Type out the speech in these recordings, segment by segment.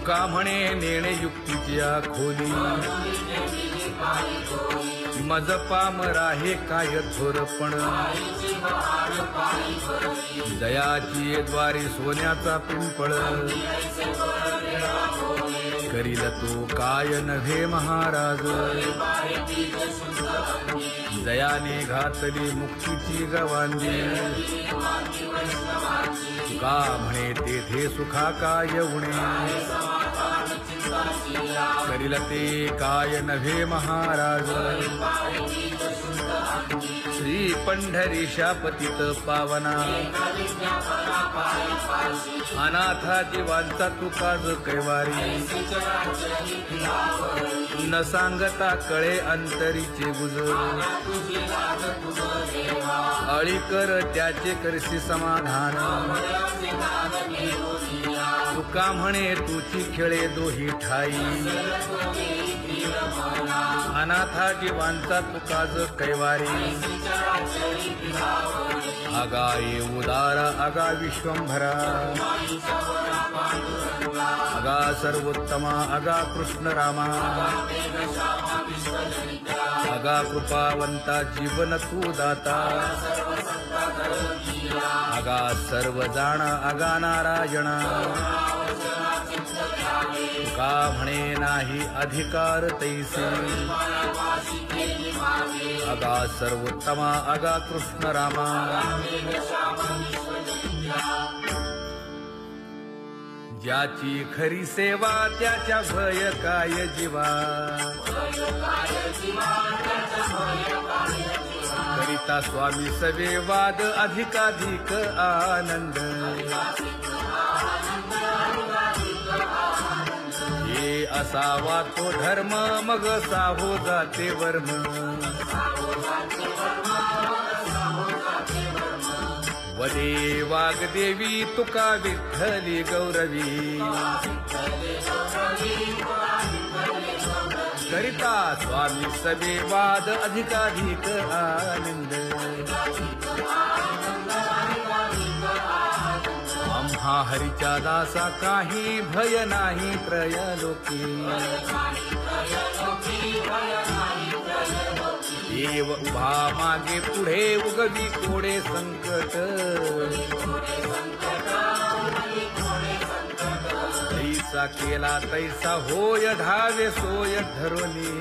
तुका म्हणे नेणे युक्तीच्या खोली मज पामरा हे काय थोरपण दयाची द्वारे सोन्याचा पिंपळ करील तो काय नव्हे महाराज दयाने घातली मुक्तीची गवांजी तुका म्हणे तेथे सुखा काय उणे करील ते काय नव्हे महाराज श्री पंढरीशा पतित पावना अनाथा जीवांचा तुकाज कैवारी न सांगता कळे अंतरीचे गुजर अळी कर त्याचे करशी समाधान तुका म्हणे तुची खेळे दोही ठाई अनाथा जीवांचा तुकाज कैवारी आगा ये उदार आगा विश्वंभरा आगा सर्वोत्तमा आगा कृष्ण रामा आगा कृपावंता जीवन तू दाता आगा सर्व जाणा आगा नारायणा तुका म्हणे नाही अधिकार तैसे आगा सर्वोत्तमा आगा कृष्ण रामा ज्याची खरी सेवा त्याच्या भय काय जीवा करिता स्वामी सवे वाद अधिकाधिक आनंद हे असावा तो धर्म मग साहो जाते वर्म वदे वाग्देवी तुका विठ्ठली गौरवी करिता स्वामी सवे वाद अधिकाधिक आनंद आम्हा हरीच्या दासा काही भय नाही त्रयलोकी देव उभा मागे पुढे उगवी कोडे संकट तैसा केला तैसा होय धावे सोय धरोनी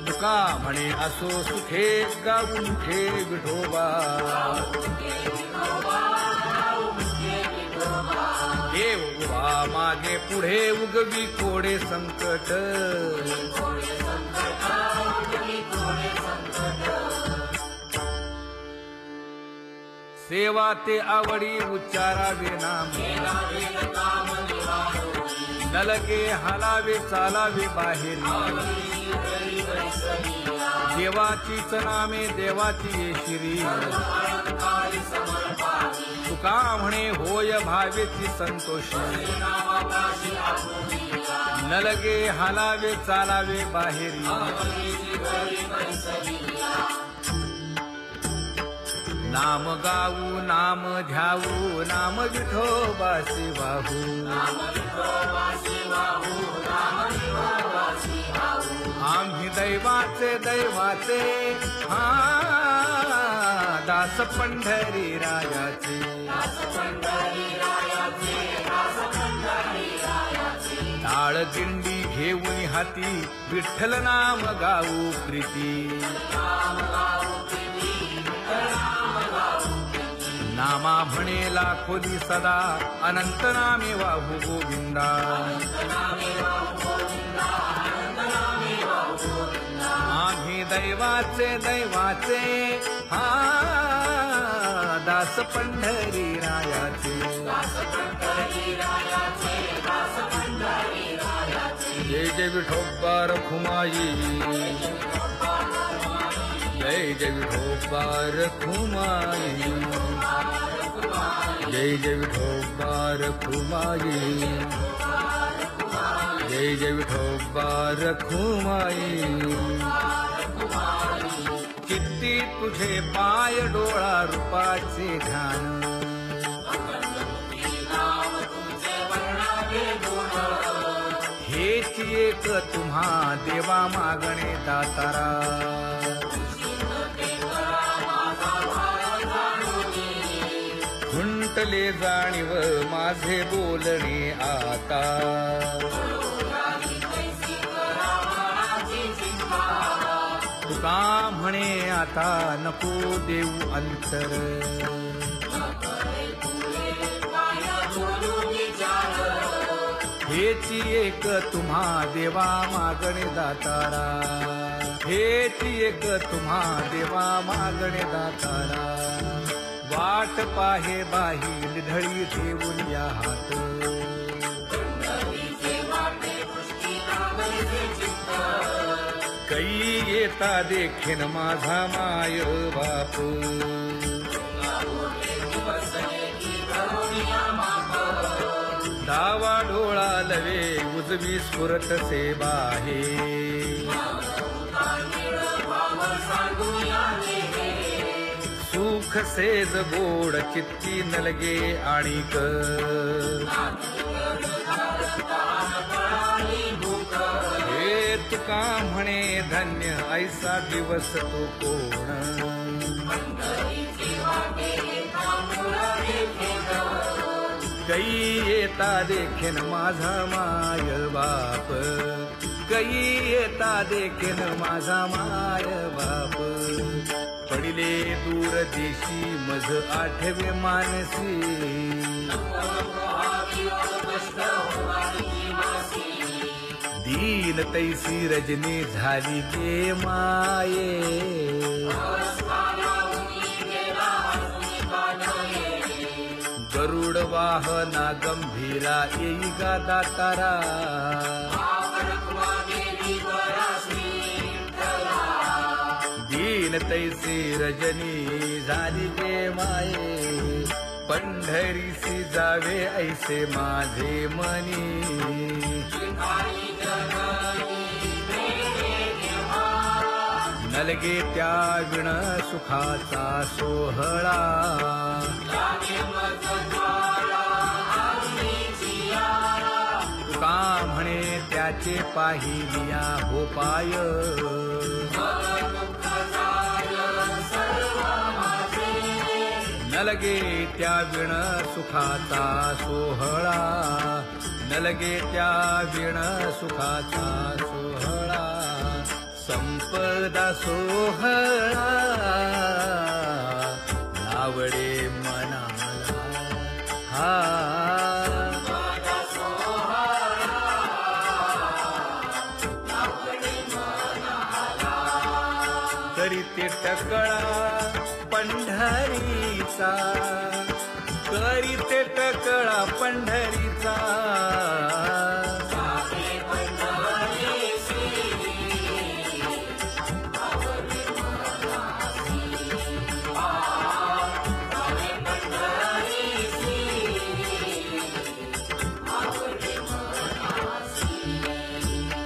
तुका म्हणे असो सुखे गाऊन ठे विठोबा देव उभा मागे पुढे उगवी कोडे संकट सेवा ते आवडी उच्चारावे नाम नलगे हालावे चालावे बाहेरी देवाचीच नामे देवाची येशिरी तुका म्हणे होय भावेची संतोषी नलगे हालावे चालावे बाहेरी नाम गाऊ नाम ध्याऊ नाम विठोबासी वाहू आम्ही दैवाचे दैवाचे हा दास पंढरी रायाचे टाळ दिंडी घेऊन हाती विठ्ठल नाम गाऊ प्रीती नामा म्हणे लाखोली सदा अनंत नामे वाहू गोविंदा आम्ही दैवाचे दैवाचे हा दास पंढरी रायाचे जय जय विठोबा रखुमाई जय जय विठोबा रखुमाई जय जय विठोबा रखुमाई जय जय विठोबा रखुमाई चित्ती तुझे पाय डोळा रूपाचे ध्यान हेची एक तुम्हा देवा मागणे दातारा खुंटले जाणीव माझे बोलणे आता तुका म्हणे आता नको देऊ अंतर हेची एक तुम्हा देवा मागणे दातारा हेची एक तुम्हा देवा मागणे दातारा वाट पाहे बाही ढळी ठेवून या हात कै येता देखीन माझा माय बाप डावा डोळा लवे उजवी स्फुरत से बाहे सुख सेज गोड चित्ती नलगे आणिक हे तुका म्हणे धन्य ऐसा दिवस तो कोण कै येता देखीन माझा माय बाप कै येता देखीन माझा माय बाप पडिले दूर देशी मज आठवे मानसी दीन तैसी रजनी झाली गे माये गरुड वाहना गंभीरा येई गा दातारा दीन तैसी रजनी झाली गे माये पंढरीसी जावे ऐसे माझे मनी नलगे त्या विण सुखाचा सोहळा तुका म्हणे त्याचे पाहिलिया हो पाय नलगे त्या विण सुखाचा सोहळा नलगे त्या विण सुखाचा सोहळा संपदा सोहळा नावडे मनाला हा करीते टकळा पंढरीचा करीते टकळा पंढरीचा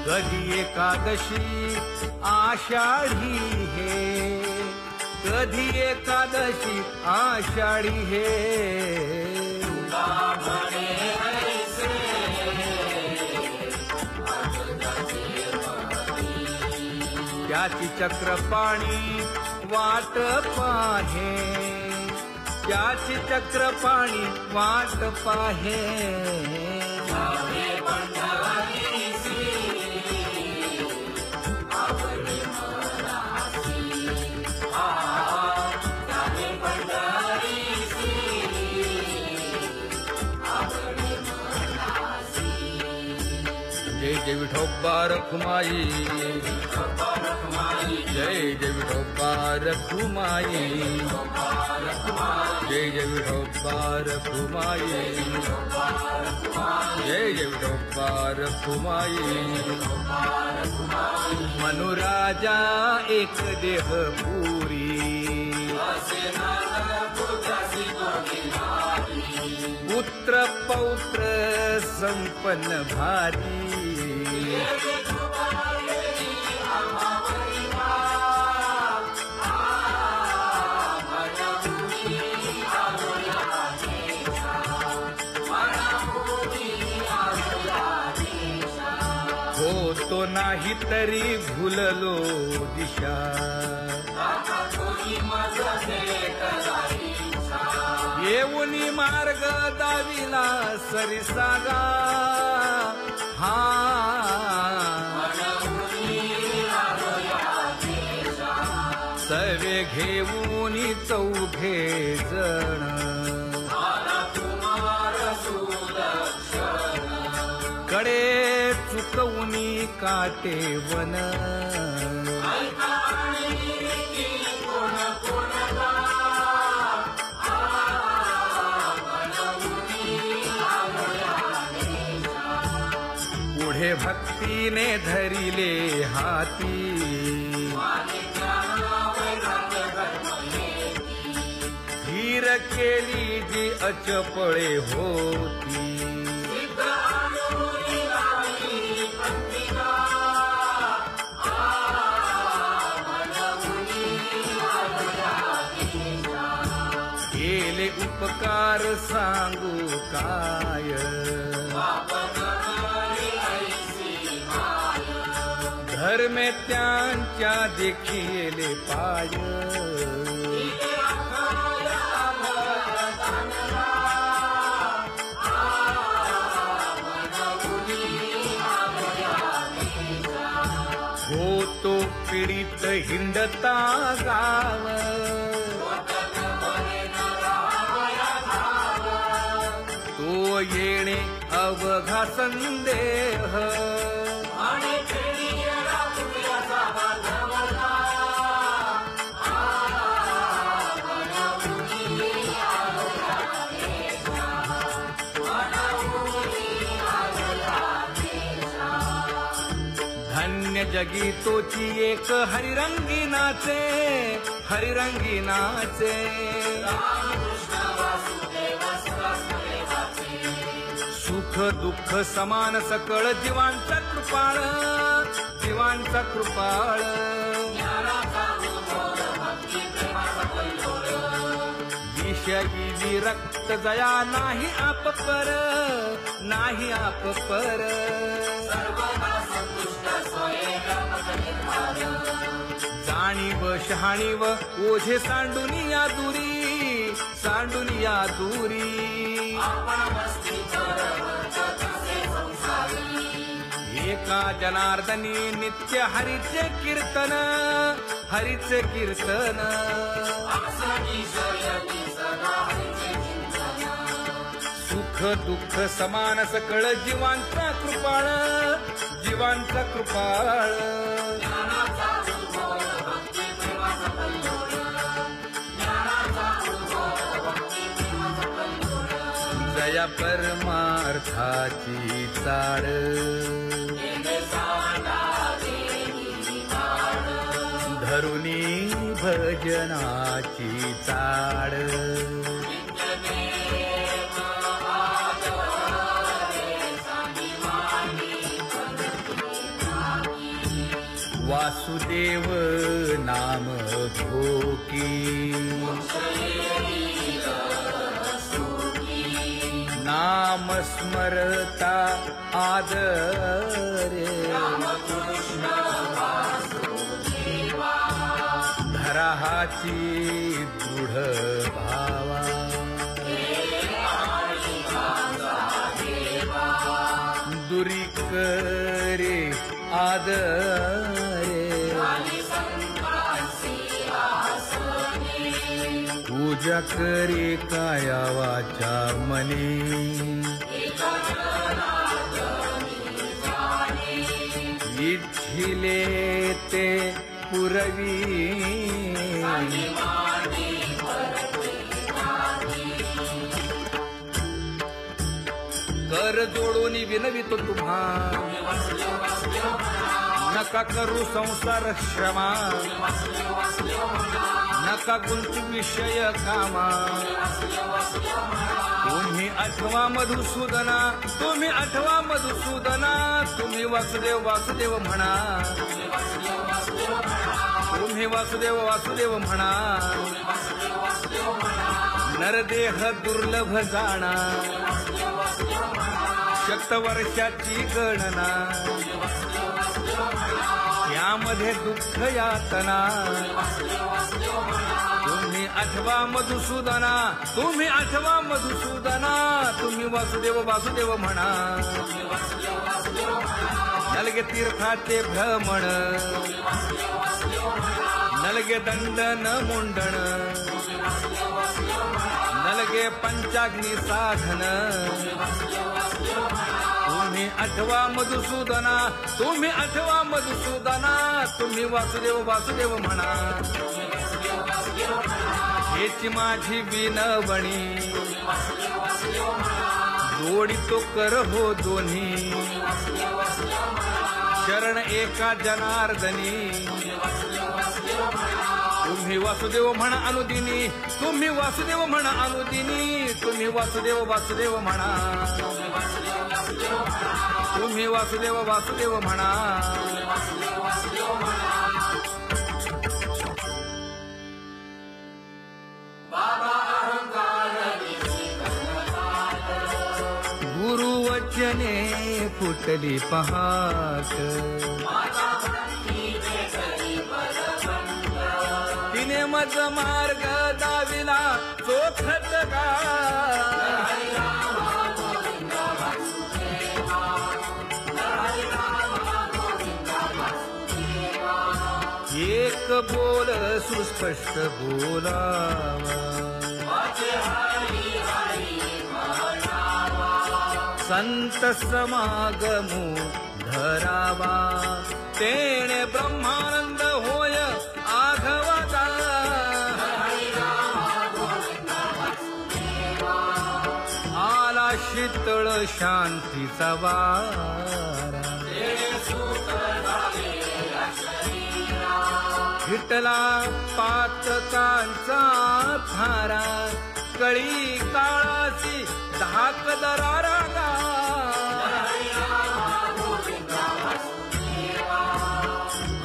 कधी एकादशी आषाढी हे कधी एकादशी आषाढी हे त्याची चक्रपाणी वाट पाहे त्याची चक्रपाणी वाट पाहे जय जय विठोबा रखुमाई जय जय विठोबा रखुमाई जय जय विठोबा रखुमाई जय जय विठोबा रखुमाई मनुराजा एक देह पुरी पुत्र पौत्र संपन्न भारी नाही तरी भुललो दिशा येऊनी मार्ग दाविला सरिसागा हा सवे घेऊनी चौघे जण कडे चुकवूनी काटे वन पुढे भक्तीने धरिले हाती धीर केली जी अचपळे होती केले उपकार सांगू काय धर्मे त्यांच्या देखिले पाय होतो पीडित हिंडता गाव तो येणे अवघा संदेह धन्य जगी तोची एक हरिरंगी नाचे हरिरंगी नाचे सुख दुःख समान सकळ जीवांचा कृपाळ जीवांचा कृपाळ विषयी विरक्त जया नाही आप पर नाही आप पर जाणीव शहाणीव ओझे सांडुनिया दुरी सांडुनिया दुरी एका जनार्दनी नित्य हरीचे कीर्तन हरीचे कीर्तन सुख दुःख समान सकळ जीवांचा कृपाळ जीवांचा कृपाळ जया परमार्थाची चाळ धरुनी भजनाची चाळ वासुदेव नाम घोकी नाम स्मरता आदरे धराहाची दृढ भावा दुरी करे आदरे पूजा करे काया वाचा मने इच्छिले ते पुरवी कर जोडून विनवितो तुम्हा नका करू संसार श्रमा नका गुंतू विषय कामा तुम्ही आठवा मधुसूदना तुम्ही आठवा मधुसूदना तुम्ही वासुदेव वासुदेव म्हणा तुम्ही वासुदेव वासुदेव म्हणा नरदेह दुर्लभ जाणा शतवर्षाची गणना यामध्ये दुःख यातना तुम्ही आठवा मधुसूदना, तुम्ही आठवा मधुसूदना, तुम्ही वासुदेव वासुदेव म्हणा. नलगे तीर्थाचे भ्रमण, नलगे दंडन मुंडण, नलगे पंचाग्नी साधन, तुम्ही आठवा मधुसूदना, तुम्ही आठवा मधुसूदना, तुम्ही वासुदेव वासुदेव म्हणा. हेची माझी विनवणी, जोडितो कर हो दोन्ही, शरण एका जनार्दनी. तुम्ही वासुदेव म्हणा अनुदिनी, तुम्ही वासुदेव म्हणा अनुदिनी, तुम्ही वासुदेव वासुदेव म्हणा, तुम्ही वासुदेव वासुदेव म्हणा. गुरुवचने फुटली पहाट, तिने मज मार्ग दाविला चोखत गा. एक बोल सुस्पष्ट बोलावा, संत समागमू धरावा, तेणे ब्रह्मानंद होय आघवता. आला शीतळ शांतीचा वारा, विठला पातकांचा थारा, कळी काळाची धाक दरारा.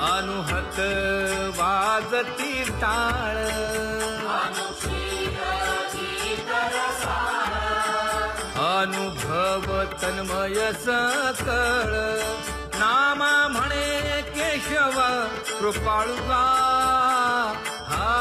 अनुहत वाजती टाळ, अनुभव तन्मय सकळ. नामा म्हणे केशव कृपाळुगा. हा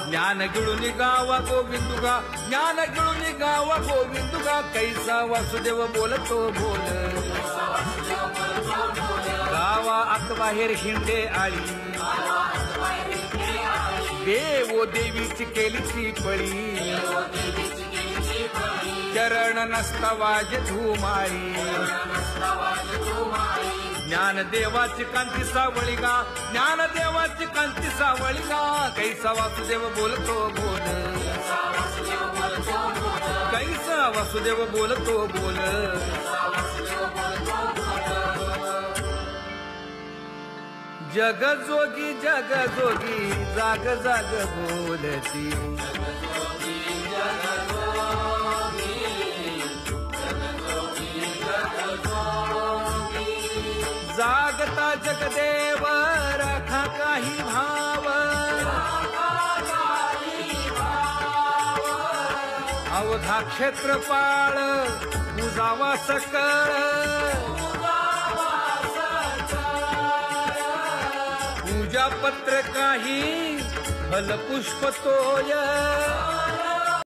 ज्ञान गिळून गावा गोविंदुगा, ज्ञान गिळून गावा गोविंदुगा. कैसा वासुदेव बोलतो बोल, गावा आत बाहेर हिंडे आळी. देवो देवीची केलीची पळी, चरण नसता वाज धुमाळी. ज्ञान देवाची कांती सावळी गा, ज्ञान देवाची कांती सावळी गा. कैसा वासुदेव बोलतो बोल, कैसा वासुदेव बोलतो बोल. जग जोगी जाग जाग बोलती. जागता जगदेव राखा काही भाव, अवघा क्षेत्रपाळ उजावा सकळ. पूजा पत्र काही फलपुष्प तोय,